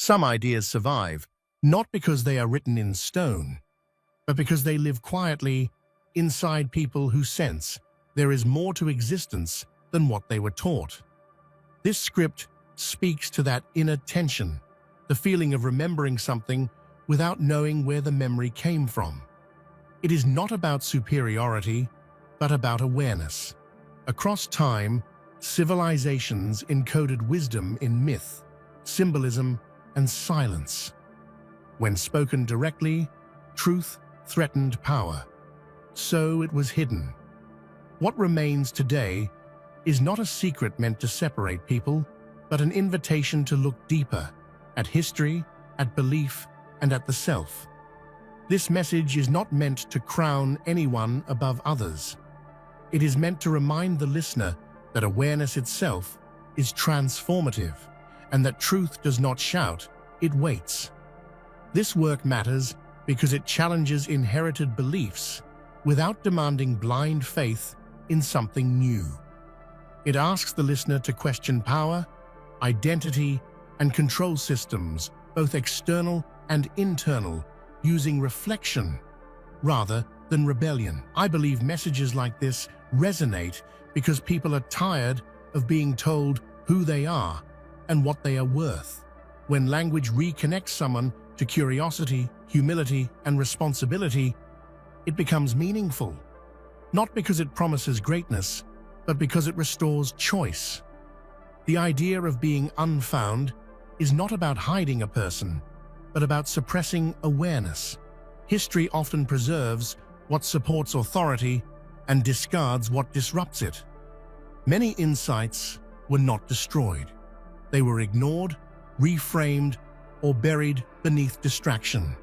Some ideas survive, not because they are written in stone, but because they live quietly inside people who sense there is more to existence than what they were taught. This script speaks to that inner tension, the feeling of remembering something without knowing where the memory came from. It is not about superiority, but about awareness. Across time, civilizations encoded wisdom in myth, symbolism, and silence. When spoken directly, truth threatened power. So it was hidden. What remains today is not a secret meant to separate people, but an invitation to look deeper at history, at belief, and at the self. This message is not meant to crown anyone above others. It is meant to remind the listener that awareness itself is transformative and that truth does not shout, it waits. This work matters because it challenges inherited beliefs without demanding blind faith in something new. It asks the listener to question power, identity, and control systems, both external and internal, using reflection rather than rebellion. I believe messages like this resonate because people are tired of being told who they are and what they are worth. When language reconnects someone to curiosity, humility, and responsibility, it becomes meaningful. Not because it promises greatness, but because it restores choice. The idea of being unfound is not about hiding a person, but about suppressing awareness. History often preserves what supports authority and discards what disrupts it. Many insights were not destroyed. They were ignored, reframed, or buried beneath distraction.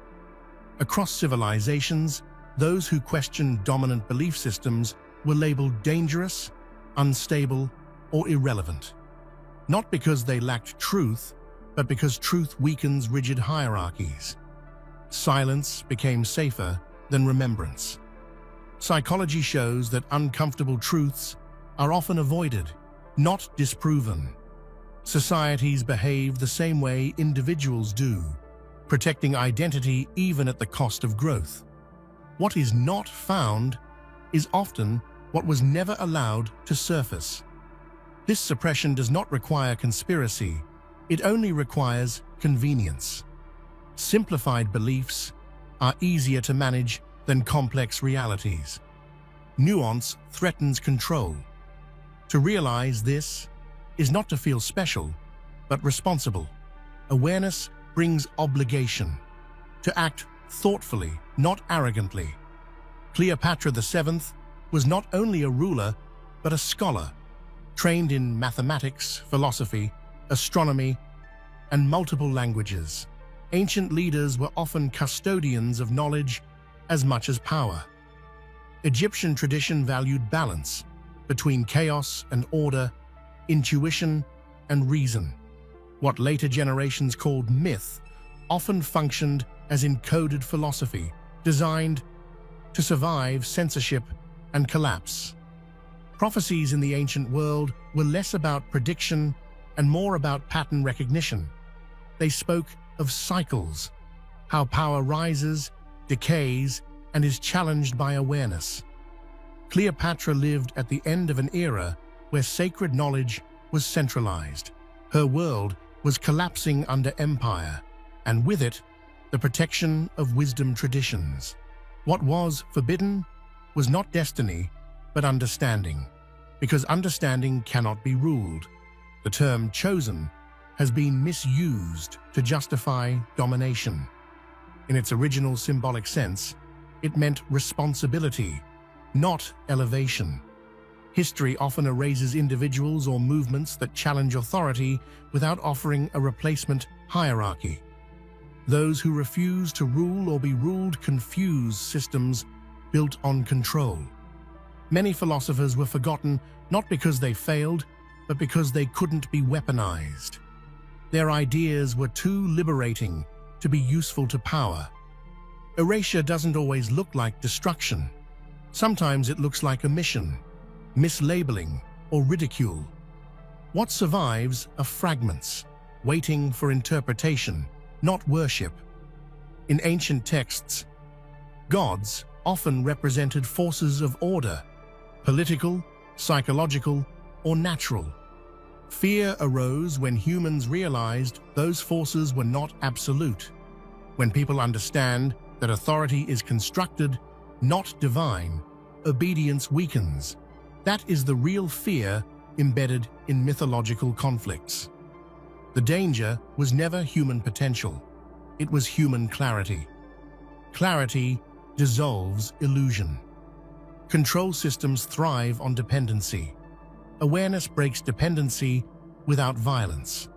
Across civilizations, those who questioned dominant belief systems were labeled dangerous, unstable, or irrelevant. Not because they lacked truth, but because truth weakens rigid hierarchies. Silence became safer than remembrance. Psychology shows that uncomfortable truths are often avoided, not disproven. Societies behave the same way individuals do, protecting identity even at the cost of growth. What is not found is often what was never allowed to surface. This suppression does not require conspiracy, it only requires convenience. Simplified beliefs are easier to manage than complex realities. Nuance threatens control. To realize this is not to feel special, but responsible. Awareness brings obligation. To act thoughtfully, not arrogantly. Cleopatra VII was not only a ruler, but a scholar, trained in mathematics, philosophy, astronomy, and multiple languages. Ancient leaders were often custodians of knowledge as much as power. Egyptian tradition valued balance between chaos and order, intuition and reason. What later generations called myth often functioned as encoded philosophy, designed to survive censorship and collapse. Prophecies in the ancient world were less about prediction and more about pattern recognition. They spoke of cycles, how power rises, decays, and is challenged by awareness. Cleopatra lived at the end of an era where sacred knowledge was centralized. Her world was collapsing under empire, and with it, the protection of wisdom traditions. What was forbidden was not destiny, but understanding. Because understanding cannot be ruled, the term chosen has been misused to justify domination. In its original symbolic sense, it meant responsibility, not elevation. History often erases individuals or movements that challenge authority without offering a replacement hierarchy. Those who refuse to rule or be ruled confuse systems built on control. Many philosophers were forgotten not because they failed, but because they couldn't be weaponized. Their ideas were too liberating to be useful to power. Erasure doesn't always look like destruction. Sometimes it looks like omission, mislabeling, or ridicule. What survives are fragments, waiting for interpretation, not worship. In ancient texts, gods often represented forces of order, political, psychological, or natural. Fear arose when humans realized those forces were not absolute. When people understand that authority is constructed, not divine, obedience weakens. That is the real fear embedded in mythological conflicts. The danger was never human potential. It was human clarity. Clarity dissolves illusion. Control systems thrive on dependency. Awareness breaks dependency without violence.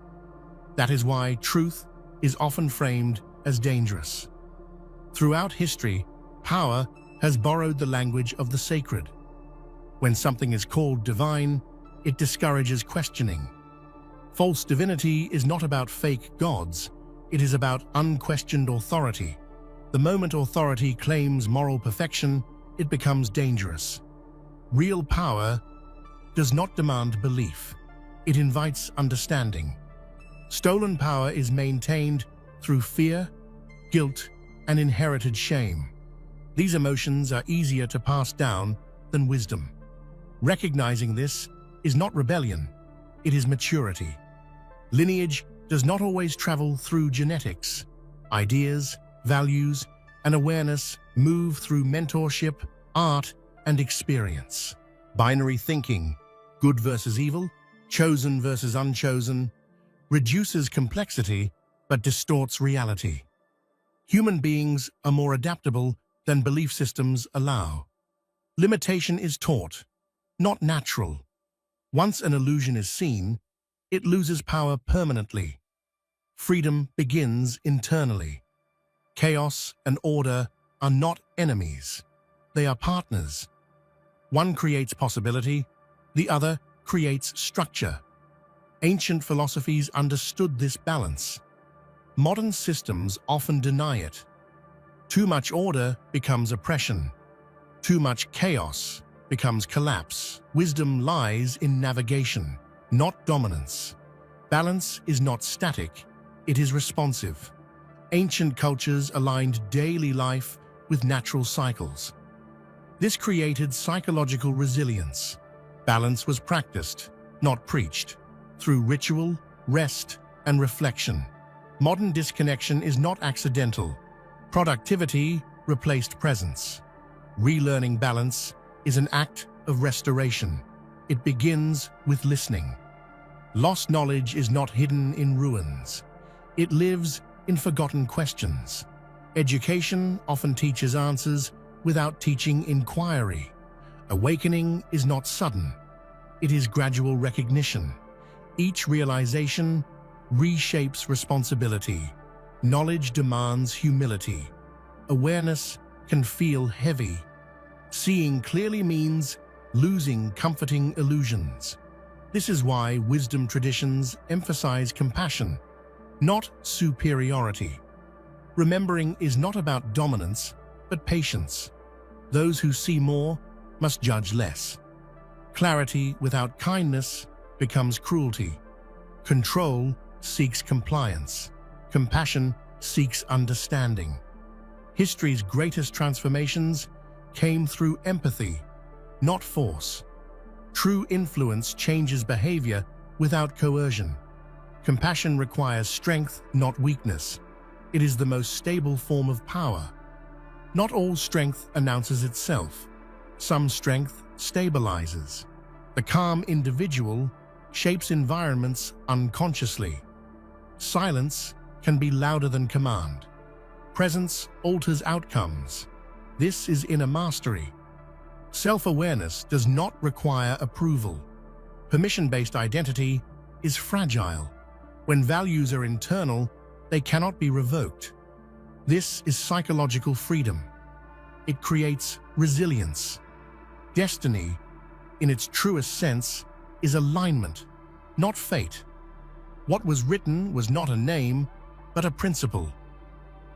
That is why truth is often framed as dangerous. Throughout history, power has borrowed the language of the sacred. When something is called divine, it discourages questioning. False divinity is not about fake gods, it is about unquestioned authority. The moment authority claims moral perfection, it becomes dangerous. Real power does not demand belief. It invites understanding. Stolen power is maintained through fear, guilt, and inherited shame. These emotions are easier to pass down than wisdom. Recognizing this is not rebellion, it is maturity. Lineage does not always travel through genetics. Ideas, values, and awareness move through mentorship, art, and experience. Binary thinking, good versus evil, chosen versus unchosen, reduces complexity but distorts reality. Human beings are more adaptable than belief systems allow. Limitation is taught, not natural. Once an illusion is seen, it loses power permanently. Freedom begins internally. Chaos and order are not enemies. They are partners. One creates possibility, the other creates structure. Ancient philosophies understood this balance. Modern systems often deny it. Too much order becomes oppression. Too much chaos becomes collapse. Wisdom lies in navigation, not dominance. Balance is not static, it is responsive. Ancient cultures aligned daily life with natural cycles. This created psychological resilience. Balance was practiced, not preached, through ritual, rest, and reflection. Modern disconnection is not accidental. Productivity replaced presence. Relearning balance is an act of restoration. It begins with listening. Lost knowledge is not hidden in ruins. It lives in forgotten questions. Education often teaches answers without teaching inquiry. Awakening is not sudden. It is gradual recognition. Each realization reshapes responsibility. Knowledge demands humility. Awareness can feel heavy. Seeing clearly means losing comforting illusions. This is why wisdom traditions emphasize compassion, not superiority. Remembering is not about dominance, but patience. Those who see more must judge less. Clarity without kindness becomes cruelty. Control seeks compliance. Compassion seeks understanding. History's greatest transformations came through empathy, not force. True influence changes behavior without coercion. Compassion requires strength, not weakness. It is the most stable form of power. Not all strength announces itself. Some strength stabilizes. The calm individual shapes environments unconsciously. Silence can be louder than command. Presence alters outcomes. This is inner mastery. Self-awareness does not require approval. Permission-based identity is fragile. When values are internal, they cannot be revoked. This is psychological freedom. It creates resilience. Destiny, in its truest sense, is alignment, not fate. What was written was not a name, but a principle.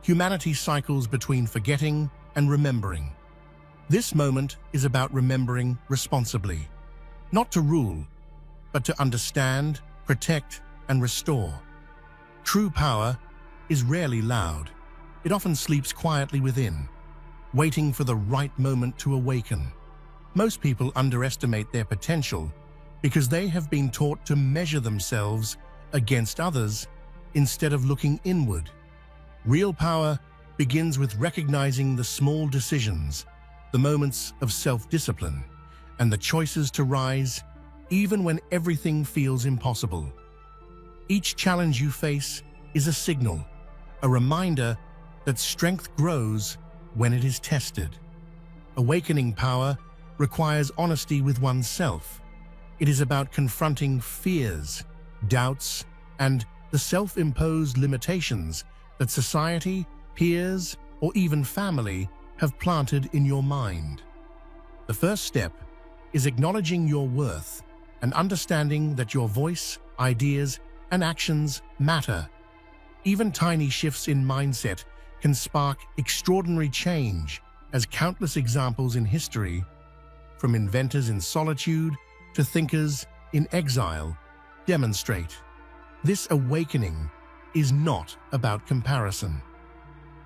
Humanity cycles between forgetting and remembering. This moment is about remembering responsibly, not to rule, but to understand, protect, and restore. True power is rarely loud. It often sleeps quietly within, waiting for the right moment to awaken. Most people underestimate their potential because they have been taught to measure themselves against others instead of looking inward. Real power begins with recognizing the small decisions, the moments of self-discipline, and the choices to rise even when everything feels impossible. Each challenge you face is a signal, a reminder that strength grows when it is tested. Awakening power requires honesty with oneself. It is about confronting fears, doubts, and the self-imposed limitations that society, peers, or even family have planted in your mind. The first step is acknowledging your worth and understanding that your voice, ideas, and actions matter. Even tiny shifts in mindset can spark extraordinary change, as countless examples in history, from inventors in solitude to thinkers in exile, demonstrate. This awakening is not about comparison.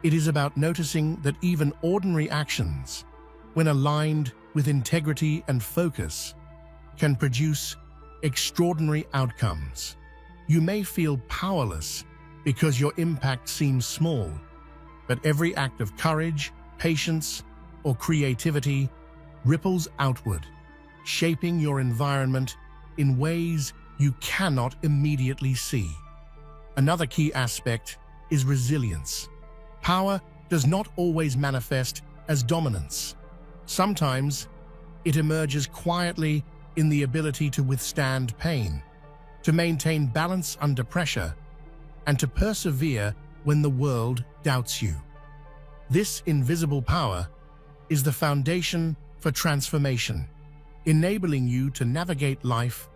It is about noticing that even ordinary actions, when aligned with integrity and focus, can produce extraordinary outcomes. You may feel powerless because your impact seems small, but every act of courage, patience, or creativity ripples outward, shaping your environment in ways you cannot immediately see. Another key aspect is resilience. Power does not always manifest as dominance. Sometimes it emerges quietly in the ability to withstand pain, to maintain balance under pressure, and to persevere when the world doubts you. This invisible power is the foundation for transformation, enabling you to navigate life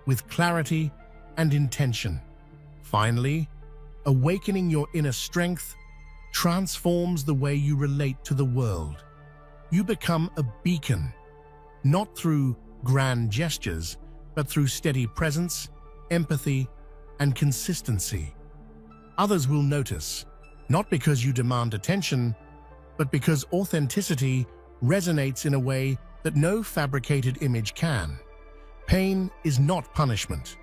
with clarity and intention. Finally, awakening your inner strength transforms the way you relate to the world. You become a beacon, not through grand gestures, but through steady presence, empathy, and consistency. Others will notice, not because you demand attention, but because authenticity resonates in a way that no fabricated image can. Pain is not punishment.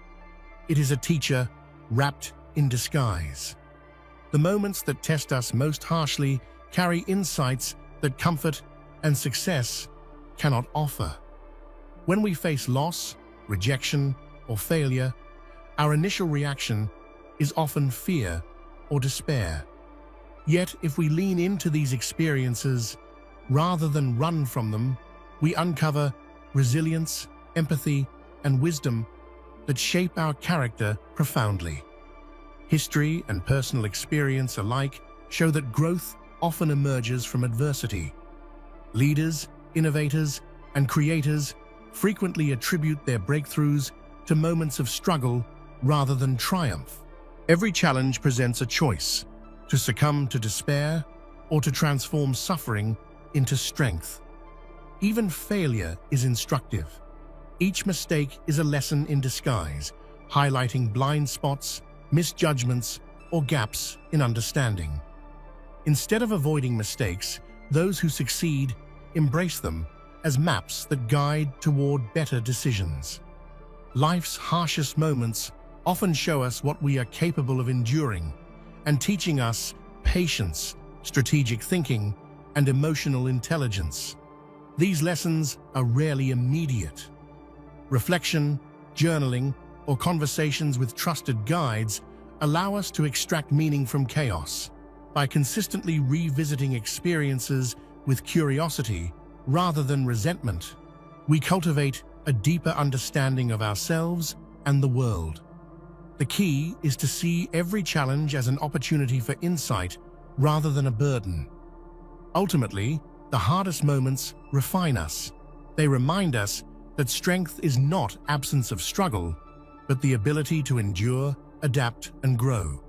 It is a teacher wrapped in disguise. The moments that test us most harshly carry insights that comfort and success cannot offer. When we face loss, rejection, or failure, our initial reaction is often fear or despair. Yet, if we lean into these experiences rather than run from them, we uncover resilience, empathy, and wisdom that shape our character profoundly. History and personal experience alike show that growth often emerges from adversity. Leaders, innovators, and creators frequently attribute their breakthroughs to moments of struggle rather than triumph. Every challenge presents a choice: to succumb to despair or to transform suffering into strength. Even failure is instructive. Each mistake is a lesson in disguise, highlighting blind spots, misjudgments, or gaps in understanding. Instead of avoiding mistakes, those who succeed embrace them as maps that guide toward better decisions. Life's harshest moments often show us what we are capable of enduring and teaching us patience, strategic thinking, and emotional intelligence. These lessons are rarely immediate. Reflection, journaling, or conversations with trusted guides allow us to extract meaning from chaos. By consistently revisiting experiences with curiosity rather than resentment, we cultivate a deeper understanding of ourselves and the world. The key is to see every challenge as an opportunity for insight rather than a burden. Ultimately, the hardest moments refine us. They remind us that strength is not absence of struggle, but the ability to endure, adapt, and grow.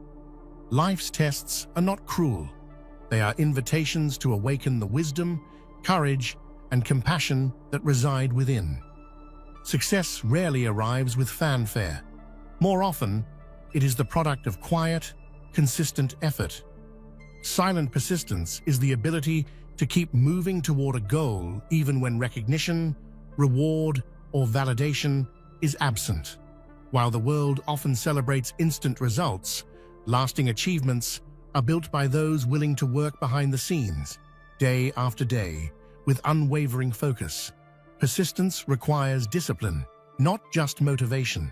Life's tests are not cruel. They are invitations to awaken the wisdom, courage, and compassion that reside within. Success rarely arrives with fanfare. More often, it is the product of quiet, consistent effort. Silent persistence is the ability to keep moving toward a goal even when recognition, reward, or validation is absent. While the world often celebrates instant results, lasting achievements are built by those willing to work behind the scenes, day after day, with unwavering focus. Persistence requires discipline, not just motivation.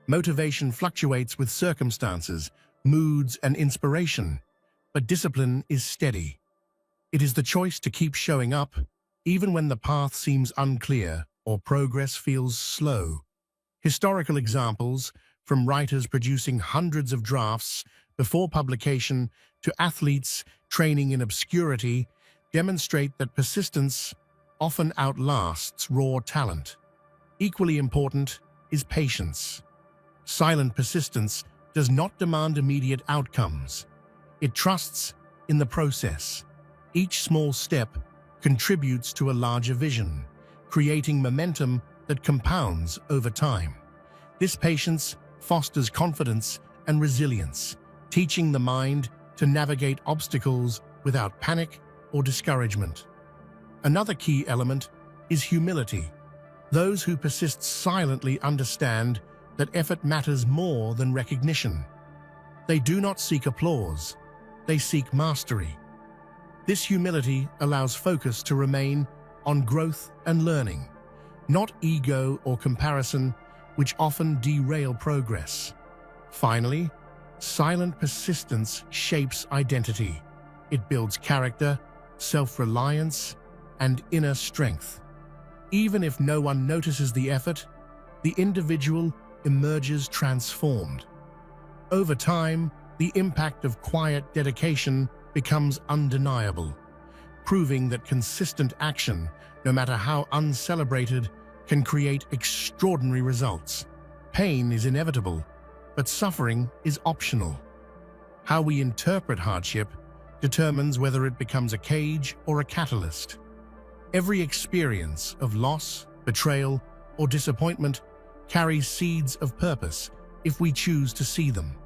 Motivation fluctuates with circumstances, moods, and inspiration, but discipline is steady. It is the choice to keep showing up, even when the path seems unclear or progress feels slow. Historical examples, from writers producing hundreds of drafts before publication to athletes training in obscurity, demonstrate that persistence often outlasts raw talent. Equally important is patience. Silent persistence does not demand immediate outcomes. It trusts in the process. Each small step contributes to a larger vision, creating momentum that compounds over time. This patience fosters confidence and resilience, teaching the mind to navigate obstacles without panic or discouragement. Another key element is humility. Those who persist silently understand that effort matters more than recognition. They do not seek applause, they seek mastery. This humility allows focus to remain on growth and learning, not ego or comparison, which often derail progress. Finally, silent persistence shapes identity. It builds character, self-reliance, and inner strength. Even if no one notices the effort, the individual emerges transformed. Over time, the impact of quiet dedication becomes undeniable, proving that consistent action, no matter how uncelebrated, can create extraordinary results. Pain is inevitable, but suffering is optional. How we interpret hardship determines whether it becomes a cage or a catalyst. Every experience of loss, betrayal, or disappointment carries seeds of purpose if we choose to see them.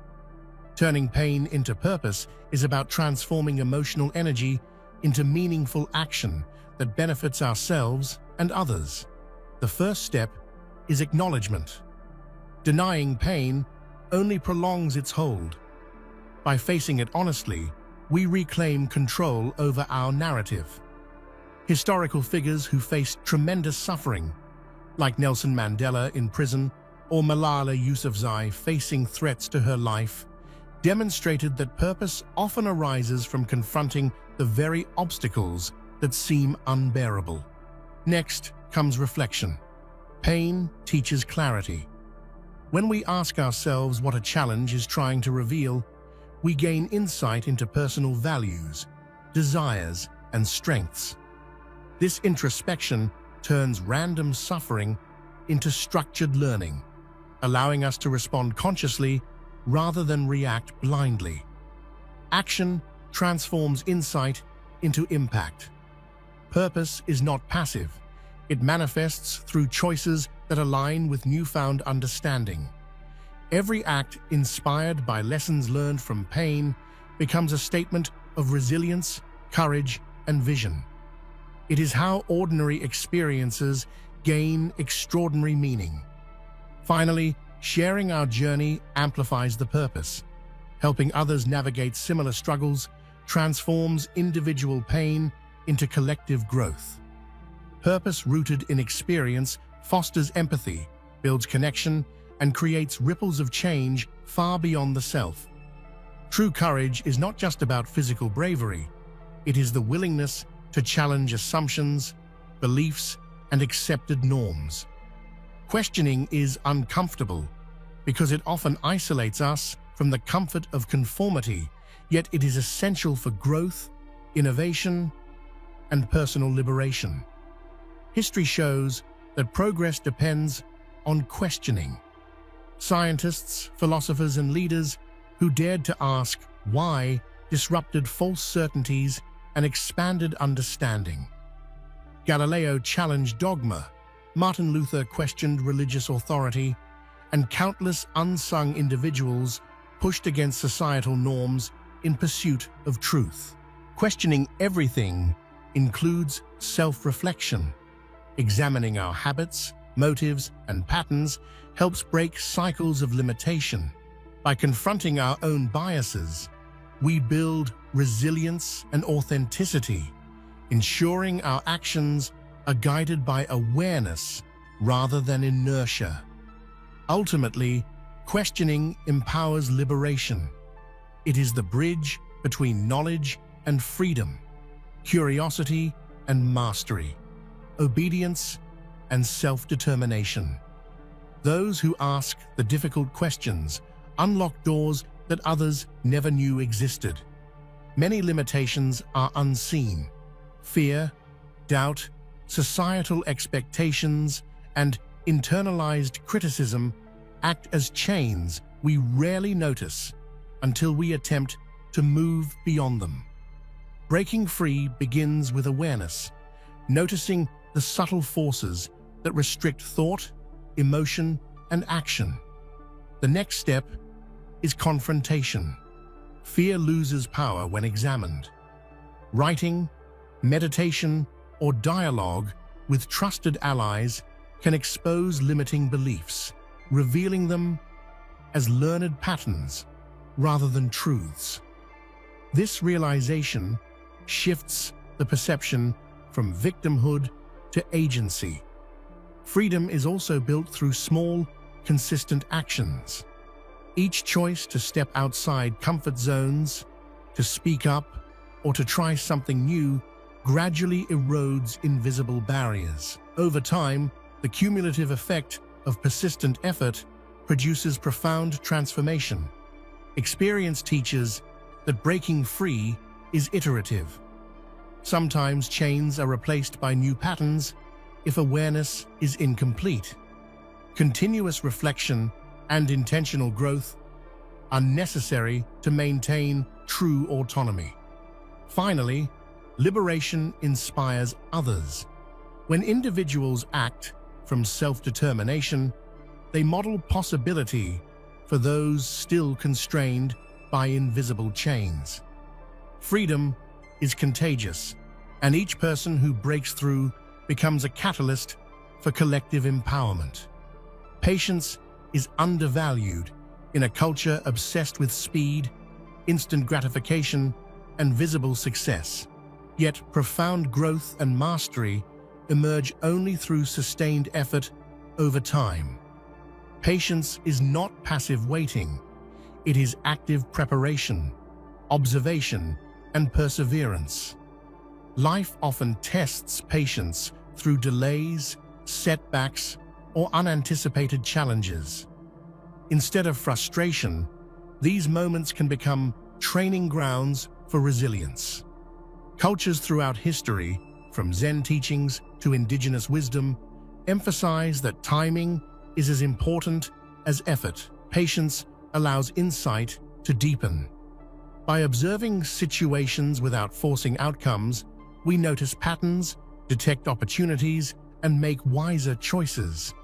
Turning pain into purpose is about transforming emotional energy into meaningful action that benefits ourselves and others. The first step is acknowledgement. Denying pain only prolongs its hold. By facing it honestly, we reclaim control over our narrative. Historical figures who faced tremendous suffering, like Nelson Mandela in prison or Malala Yousafzai facing threats to her life, demonstrated that purpose often arises from confronting the very obstacles that seem unbearable. Next comes reflection. Pain teaches clarity. When we ask ourselves what a challenge is trying to reveal, we gain insight into personal values, desires, and strengths. This introspection turns random suffering into structured learning, allowing us to respond consciously rather than react blindly. Action transforms insight into impact. Purpose is not passive. It manifests through choices that align with newfound understanding. Every act inspired by lessons learned from pain becomes a statement of resilience, courage, and vision. It is how ordinary experiences gain extraordinary meaning. Finally, sharing our journey amplifies the purpose. Helping others navigate similar struggles transforms individual pain into collective growth. Purpose rooted in experience fosters empathy, builds connection, and creates ripples of change far beyond the self. True courage is not just about physical bravery. It is the willingness to challenge assumptions, beliefs, and accepted norms. Questioning is uncomfortable because it often isolates us from the comfort of conformity, yet it is essential for growth, innovation, and personal liberation. History shows that progress depends on questioning. Scientists, philosophers, and leaders who dared to ask why disrupted false certainties and expanded understanding. Galileo challenged dogma, Martin Luther questioned religious authority, and countless unsung individuals pushed against societal norms in pursuit of truth. Questioning everything includes self-reflection. Examining our habits, motives, and patterns helps break cycles of limitation. By confronting our own biases, we build resilience and authenticity, ensuring our actions are guided by awareness rather than inertia. Ultimately, questioning empowers liberation. It is the bridge between knowledge and freedom, curiosity and mastery, obedience and self-determination. Those who ask the difficult questions unlock doors that others never knew existed. Many limitations are unseen. Fear, doubt, societal expectations, and internalized criticism act as chains we rarely notice until we attempt to move beyond them. Breaking free begins with awareness, noticing the subtle forces that restrict thought, emotion, and action. The next step is confrontation. Fear loses power when examined. Writing, meditation, or dialogue with trusted allies can expose limiting beliefs, revealing them as learned patterns rather than truths. This realization shifts the perception from victimhood to agency. Freedom is also built through small, consistent actions. Each choice to step outside comfort zones, to speak up, or to try something new gradually erodes invisible barriers. Over time, the cumulative effect of persistent effort produces profound transformation. Experience teaches that breaking free is iterative. Sometimes chains are replaced by new patterns if awareness is incomplete. Continuous reflection and intentional growth are necessary to maintain true autonomy. Finally, liberation inspires others. When individuals act from self-determination, they model possibility for those still constrained by invisible chains. Freedom is contagious, and each person who breaks through becomes a catalyst for collective empowerment. Patience is undervalued in a culture obsessed with speed, instant gratification, and visible success. Yet profound growth and mastery emerge only through sustained effort over time. Patience is not passive waiting. It is active preparation, observation, and perseverance. Life often tests patience through delays, setbacks, or unanticipated challenges. Instead of frustration, these moments can become training grounds for resilience. Cultures throughout history, from Zen teachings to indigenous wisdom, emphasize that timing is as important as effort. Patience allows insight to deepen. By observing situations without forcing outcomes, we notice patterns, detect opportunities, and make wiser choices.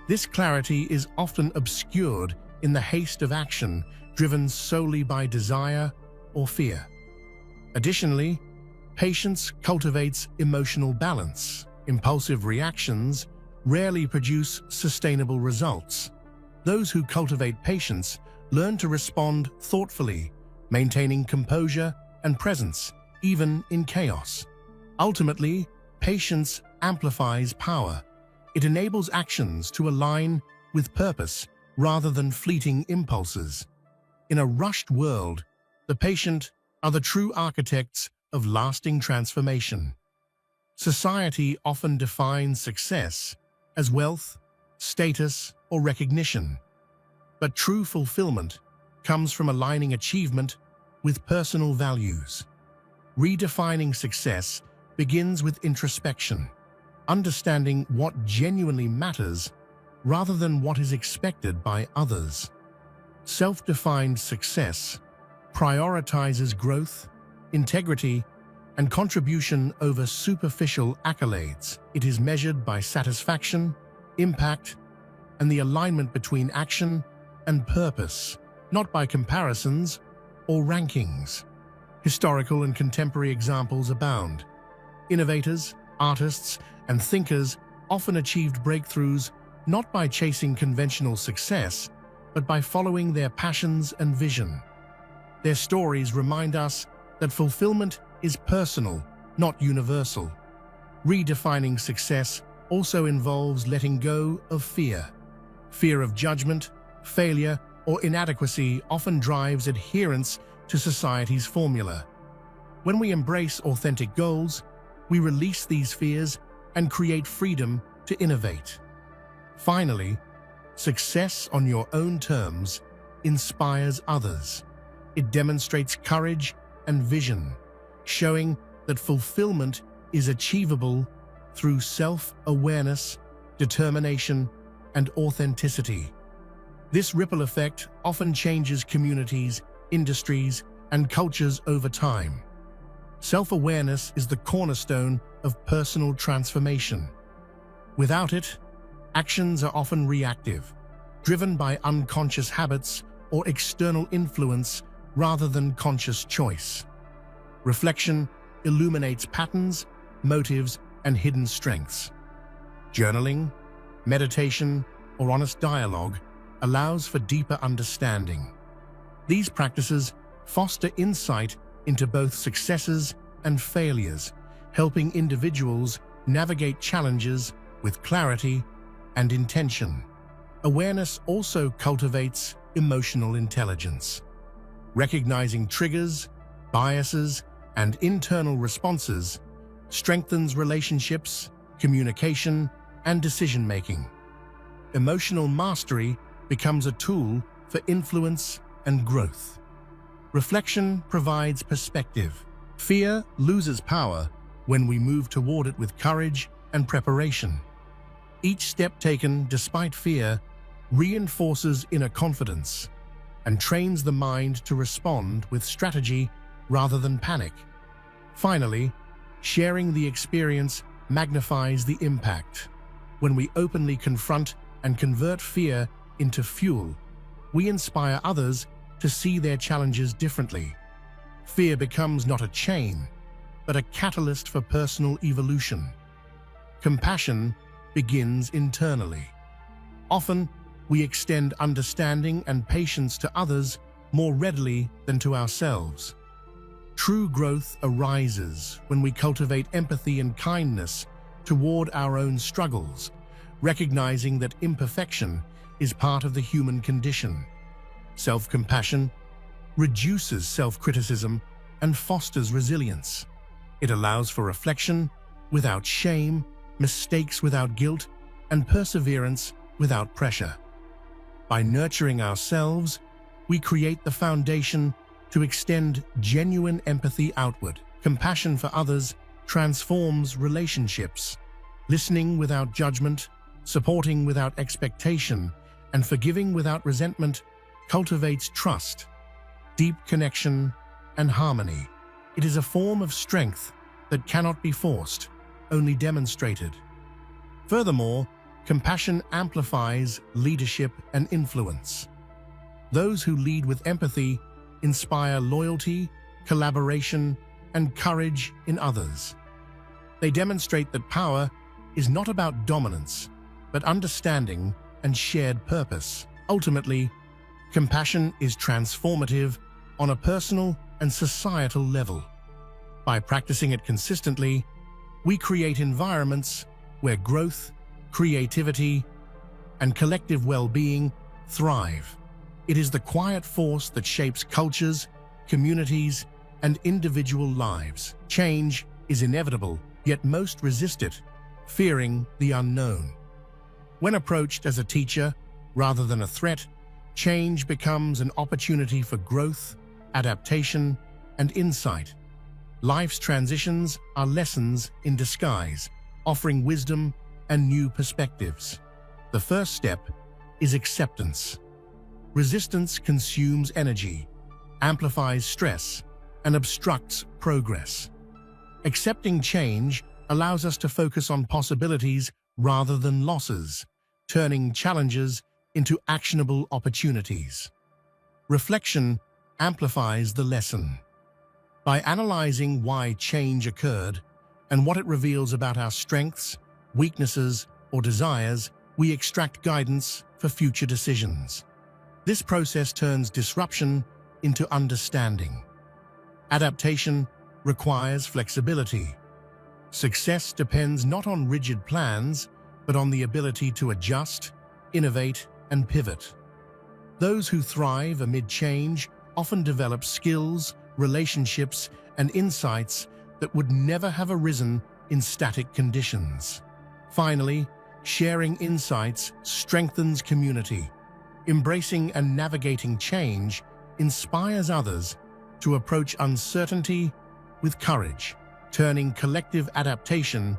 This clarity is often obscured in the haste of action, driven solely by desire or fear. Additionally, patience cultivates emotional balance. Impulsive reactions rarely produce sustainable results. Those who cultivate patience learn to respond thoughtfully, maintaining composure and presence, even in chaos. Ultimately, patience amplifies power. It enables actions to align with purpose rather than fleeting impulses. In a rushed world, the patient are the true architects of lasting transformation. Society often defines success as wealth, status, or recognition. But true fulfillment comes from aligning achievement with personal values. Redefining success begins with introspection, understanding what genuinely matters rather than what is expected by others. Self-defined success prioritizes growth, integrity, and contribution over superficial accolades. It is measured by satisfaction, impact, and the alignment between action and purpose. not by comparisons or rankings. Historical and contemporary examples abound. Innovators, artists, and thinkers often achieved breakthroughs not by chasing conventional success, but by following their passions and vision. Their stories remind us that fulfillment is personal, not universal. Redefining success also involves letting go of fear. Fear of judgment, failure, or inadequacy often drives adherence to society's formula. When we embrace authentic goals, we release these fears and create freedom to innovate. Finally, success on your own terms inspires others. It demonstrates courage and vision, showing that fulfillment is achievable through self-awareness, determination, and authenticity. This ripple effect often changes communities, industries, and cultures over time. Self-awareness is the cornerstone of personal transformation. Without it, actions are often reactive, driven by unconscious habits or external influence rather than conscious choice. Reflection illuminates patterns, motives, and hidden strengths. Journaling, meditation, or honest dialogue allows for deeper understanding. These practices foster insight into both successes and failures, helping individuals navigate challenges with clarity and intention. Awareness also cultivates emotional intelligence. Recognizing triggers, biases, and internal responses strengthens relationships, communication, and decision-making. Emotional mastery becomes a tool for influence and growth. Reflection provides perspective. Fear loses power when we move toward it with courage and preparation. Each step taken despite fear reinforces inner confidence and trains the mind to respond with strategy rather than panic. Finally, sharing the experience magnifies the impact. When we openly confront and convert fear into fuel, we inspire others to see their challenges differently. Fear becomes not a chain, but a catalyst for personal evolution. Compassion begins internally. Often, we extend understanding and patience to others more readily than to ourselves. True growth arises when we cultivate empathy and kindness toward our own struggles, recognizing that imperfection is part of the human condition. Self-compassion reduces self-criticism and fosters resilience. It allows for reflection without shame, mistakes without guilt, and perseverance without pressure. By nurturing ourselves, we create the foundation to extend genuine empathy outward. Compassion for others transforms relationships. Listening without judgment, supporting without expectation, and forgiving without resentment cultivates trust, deep connection, and harmony. It is a form of strength that cannot be forced, only demonstrated. Furthermore, compassion amplifies leadership and influence. Those who lead with empathy inspire loyalty, collaboration, and courage in others. They demonstrate that power is not about dominance, but understanding and shared purpose. Ultimately, compassion is transformative on a personal and societal level. By practicing it consistently, we create environments where growth, creativity, and collective well-being thrive. It is the quiet force that shapes cultures, communities, and individual lives. Change is inevitable, yet most resist it, fearing the unknown. When approached as a teacher rather than a threat, change becomes an opportunity for growth, adaptation, and insight. Life's transitions are lessons in disguise, offering wisdom and new perspectives. The first step is acceptance. Resistance consumes energy, amplifies stress, and obstructs progress. Accepting change allows us to focus on possibilities rather than losses, turning challenges into actionable opportunities. Reflection amplifies the lesson. By analyzing why change occurred and what it reveals about our strengths, weaknesses, or desires, we extract guidance for future decisions. This process turns disruption into understanding. Adaptation requires flexibility. Success depends not on rigid plans, but on the ability to adjust, innovate, and pivot. Those who thrive amid change often develop skills, relationships, and insights that would never have arisen in static conditions. Finally, sharing insights strengthens community. Embracing and navigating change inspires others to approach uncertainty with courage, turning collective adaptation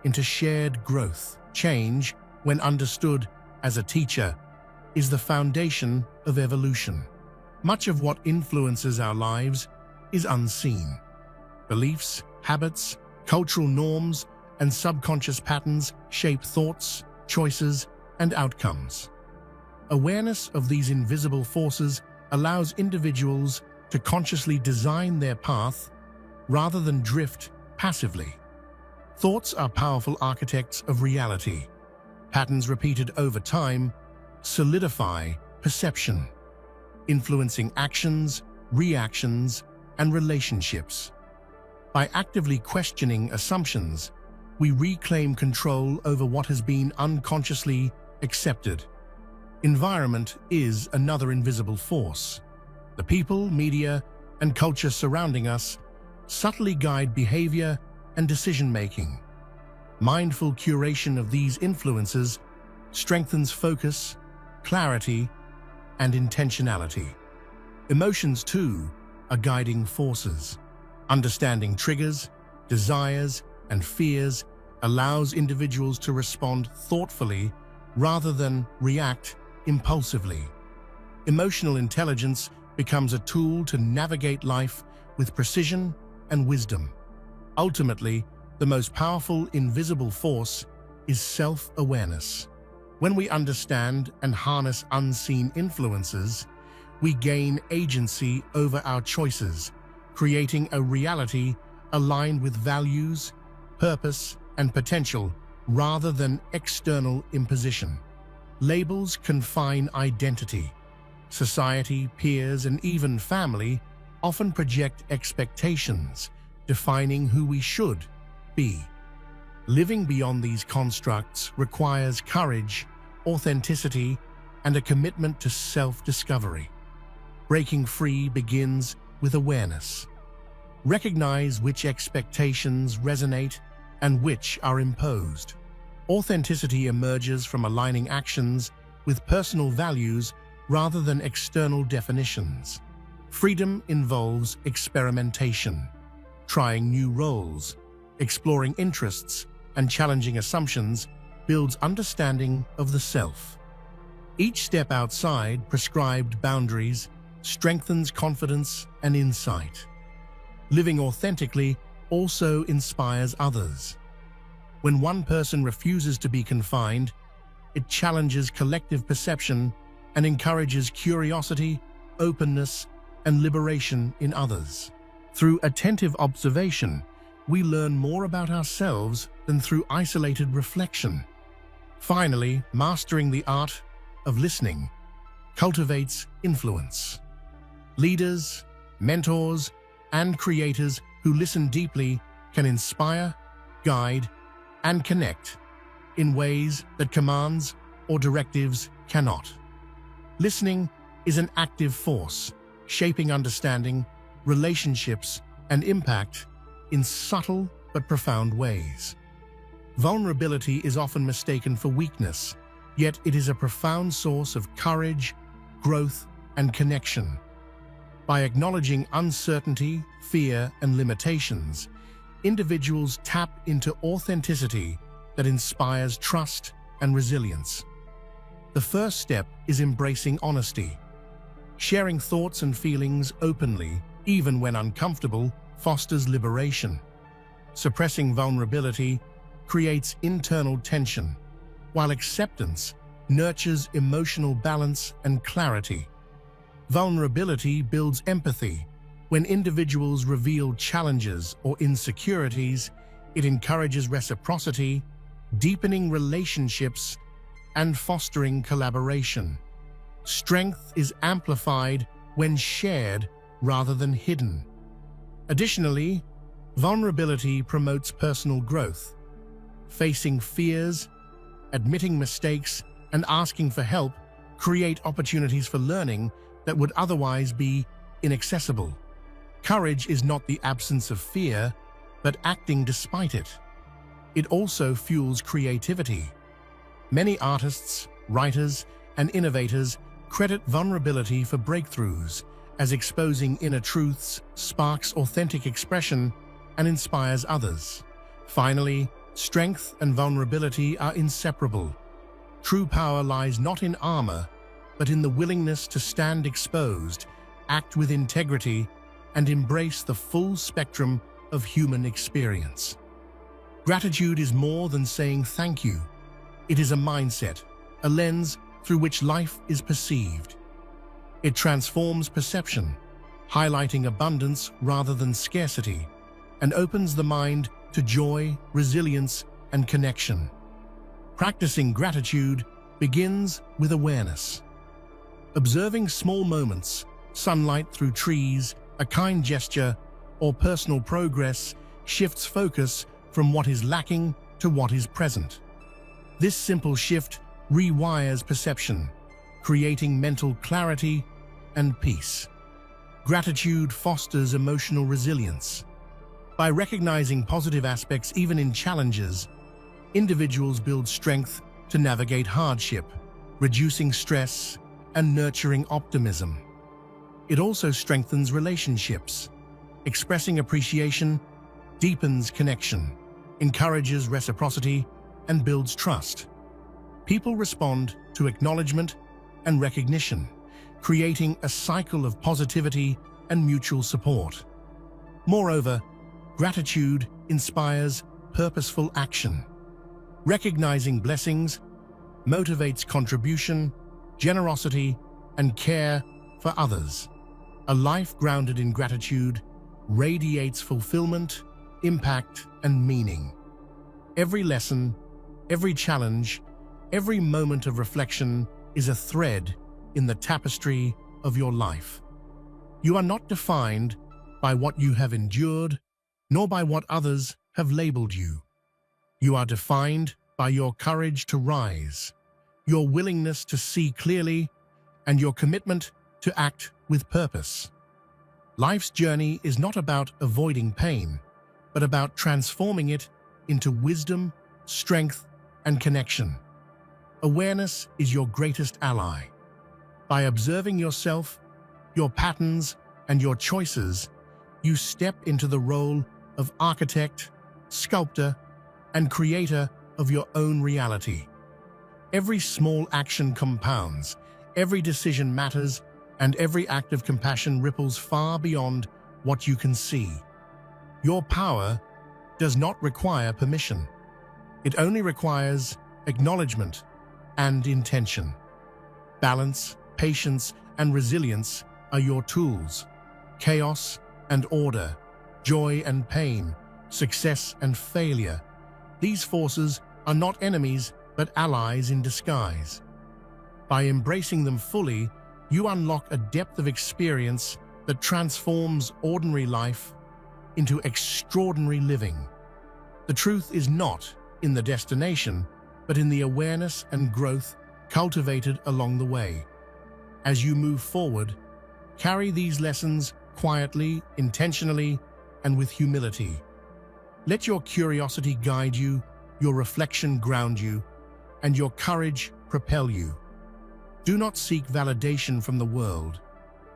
into shared growth. Change, when understood as a teacher, is the foundation of evolution. Much of what influences our lives is unseen. Beliefs, habits, cultural norms, and subconscious patterns shape thoughts, choices, and outcomes. Awareness of these invisible forces allows individuals to consciously design their path rather than drift passively. Thoughts are powerful architects of reality. Patterns repeated over time solidify perception, influencing actions, reactions, and relationships. By actively questioning assumptions, we reclaim control over what has been unconsciously accepted. Environment is another invisible force. The people, media, and culture surrounding us subtly guide behavior and decision-making. Mindful curation of these influences strengthens focus, clarity, and intentionality. Emotions, too, are guiding forces. Understanding triggers, desires, and fears allows individuals to respond thoughtfully rather than react impulsively. Emotional intelligence becomes a tool to navigate life with precision and wisdom. Ultimately, the most powerful invisible force is self-awareness. When we understand and harness unseen influences, we gain agency over our choices, creating a reality aligned with values, purpose, and potential rather than external imposition. Labels confine identity. Society, peers, and even family often project expectations, defining who we should be. Living beyond these constructs requires courage, authenticity, and a commitment to self-discovery. Breaking free begins with awareness. Recognize which expectations resonate and which are imposed. Authenticity emerges from aligning actions with personal values rather than external definitions. Freedom involves experimentation, trying new roles, exploring interests, and challenging assumptions builds understanding of the self. Each step outside prescribed boundaries strengthens confidence and insight. Living authentically also inspires others. When one person refuses to be confined, it challenges collective perception and encourages curiosity, openness, and liberation in others. Through attentive observation, we learn more about ourselves than through isolated reflection. Finally, mastering the art of listening cultivates influence. Leaders, mentors, and creators who listen deeply can inspire, guide, and connect in ways that commands or directives cannot. Listening is an active force, shaping understanding, relationships, and impact in subtle but profound ways. Vulnerability is often mistaken for weakness, yet it is a profound source of courage, growth, and connection. By acknowledging uncertainty, fear, and limitations, individuals tap into authenticity that inspires trust and resilience. The first step is embracing honesty. Sharing thoughts and feelings openly, even when uncomfortable, fosters liberation. Suppressing vulnerability creates internal tension, while acceptance nurtures emotional balance and clarity. Vulnerability builds empathy. When individuals reveal challenges or insecurities, it encourages reciprocity, deepening relationships, and fostering collaboration. Strength is amplified when shared rather than hidden. Additionally, vulnerability promotes personal growth. Facing fears, admitting mistakes, and asking for help create opportunities for learning that would otherwise be inaccessible. Courage is not the absence of fear, but acting despite it. It also fuels creativity. Many artists, writers, and innovators credit vulnerability for breakthroughs, as exposing inner truths sparks authentic expression and inspires others. Finally, strength and vulnerability are inseparable. True power lies not in armor, but in the willingness to stand exposed, act with integrity, and embrace the full spectrum of human experience. Gratitude is more than saying thank you. It is a mindset, a lens through which life is perceived. It transforms perception, highlighting abundance rather than scarcity, and opens the mind to joy, resilience, and connection. Practicing gratitude begins with awareness. Observing small moments, sunlight through trees, a kind gesture, or personal progress shifts focus from what is lacking to what is present. This simple shift rewires perception, creating mental clarity and peace. Gratitude fosters emotional resilience. By recognizing positive aspects even in challenges, individuals build strength to navigate hardship, reducing stress and nurturing optimism. It also strengthens relationships. Expressing appreciation deepens connection, encourages reciprocity, and builds trust. People respond to acknowledgement and recognition, creating a cycle of positivity and mutual support. Moreover, gratitude inspires purposeful action. Recognizing blessings motivates contribution, generosity, and care for others. A life grounded in gratitude radiates fulfillment, impact, and meaning. Every lesson, every challenge, every moment of reflection is a thread in the tapestry of your life. You are not defined by what you have endured, nor by what others have labeled you. You are defined by your courage to rise, your willingness to see clearly, and your commitment to act with purpose. Life's journey is not about avoiding pain, but about transforming it into wisdom, strength, and connection. Awareness is your greatest ally. By observing yourself, your patterns, and your choices, you step into the role of architect, sculptor, and creator of your own reality. Every small action compounds, every decision matters, and every act of compassion ripples far beyond what you can see. Your power does not require permission. It only requires acknowledgement and intention. Balance, patience, and resilience are your tools. Chaos and order, joy and pain, success and failure. These forces are not enemies, but allies in disguise. By embracing them fully, you unlock a depth of experience that transforms ordinary life into extraordinary living. The truth is not in the destination, but in the awareness and growth cultivated along the way. As you move forward, carry these lessons quietly, intentionally, and with humility. Let your curiosity guide you, your reflection ground you, and your courage propel you. Do not seek validation from the world.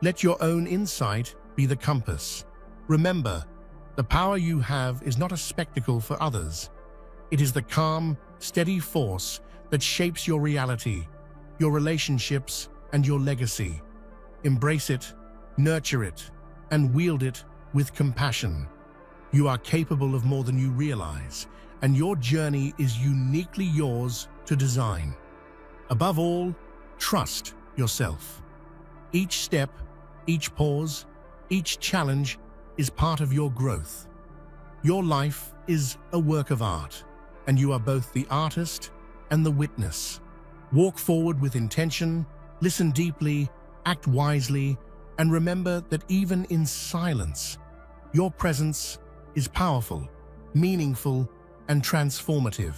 Let your own insight be the compass. Remember, the power you have is not a spectacle for others. It is the calm, steady force that shapes your reality, your relationships, and your legacy. Embrace it, nurture it, and wield it with compassion. You are capable of more than you realize, and your journey is uniquely yours to design. Above all, trust yourself. Each step, each pause, each challenge is part of your growth. Your life is a work of art, and you are both the artist and the witness. Walk forward with intention, listen deeply, act wisely, and remember that even in silence, your presence is powerful, meaningful, and transformative.